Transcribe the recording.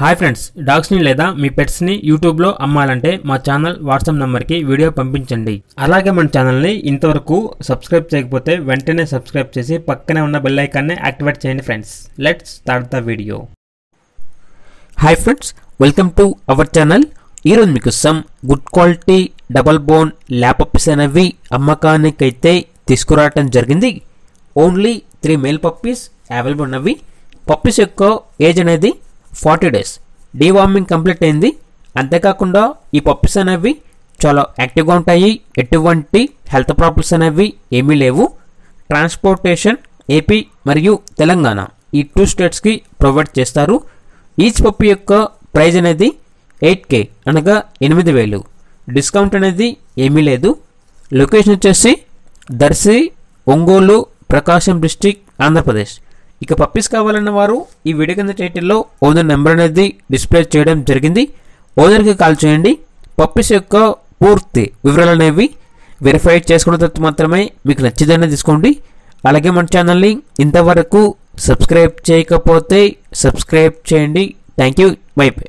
Hi friends, డాగ్స్ని లేదా మీ పెట్స్ని యూట్యూబ్లో అమ్మాలంటే మా ఛానల్ వాట్సాప్ నెంబర్కి వీడియో పంపించండి. అలాగే మన ఛానల్ని ఇంతవరకు సబ్స్క్రైబ్ చేయకపోతే వెంటనే సబ్స్క్రైబ్ చేసి పక్కనే ఉన్న బెల్ ఐకాన్ని యాక్టివేట్ చేయండి friends. Let's start the video. Hi friends, welcome to our channel. ఈరోజు మీకు some good quality double bone lap puppies అనేవి అమ్మకానికైతే తీసుకురావటం జరిగింది. ఓన్లీ 3 మేల్ పప్పీస్ అవైలబుల్ ఉన్నవి. పప్పీస్ యొక్క ఏజ్ అనేది 40 days. డీవార్మింగ్ కంప్లీట్ అయింది. అంతేకాకుండా ఈ పప్పీస్ అనేవి చాలా యాక్టివ్గా ఉంటాయి. ఎటువంటి హెల్త్ ప్రాబ్లమ్స్ అనేవి ఏమీ లేవు. ట్రాన్స్పోర్టేషన్ ఏపీ మరియు తెలంగాణ ఈ 2 స్టేట్స్కి ప్రొవైడ్ చేస్తారు. ఈచ్ పప్పీ యొక్క ప్రైజ్ అనేది 8K అనగా 8,000. డిస్కౌంట్ అనేది ఏమీ లేదు. లొకేషన్ వచ్చేసి దర్శి, ఒంగోలు, ప్రకాశం డిస్టిక్, ఆంధ్రప్రదేశ్. ఇక పప్పీస్ కావాలన్న వారు ఈ వీడియో కింద టైటిల్లో ఓనర్ నెంబర్ అనేది డిస్ప్లే చేయడం జరిగింది. ఓనర్కి కాల్ చేయండి. పప్పీస్ యొక్క పూర్తి వివరాలు అనేవి వెరిఫై చేసుకున్న తర్వాత మాత్రమే మీకు నచ్చిదనే తీసుకోండి. అలాగే మన ఛానల్ని ఇంతవరకు సబ్స్క్రైబ్ చేయకపోతే సబ్స్క్రైబ్ చేయండి. Thank you. By by.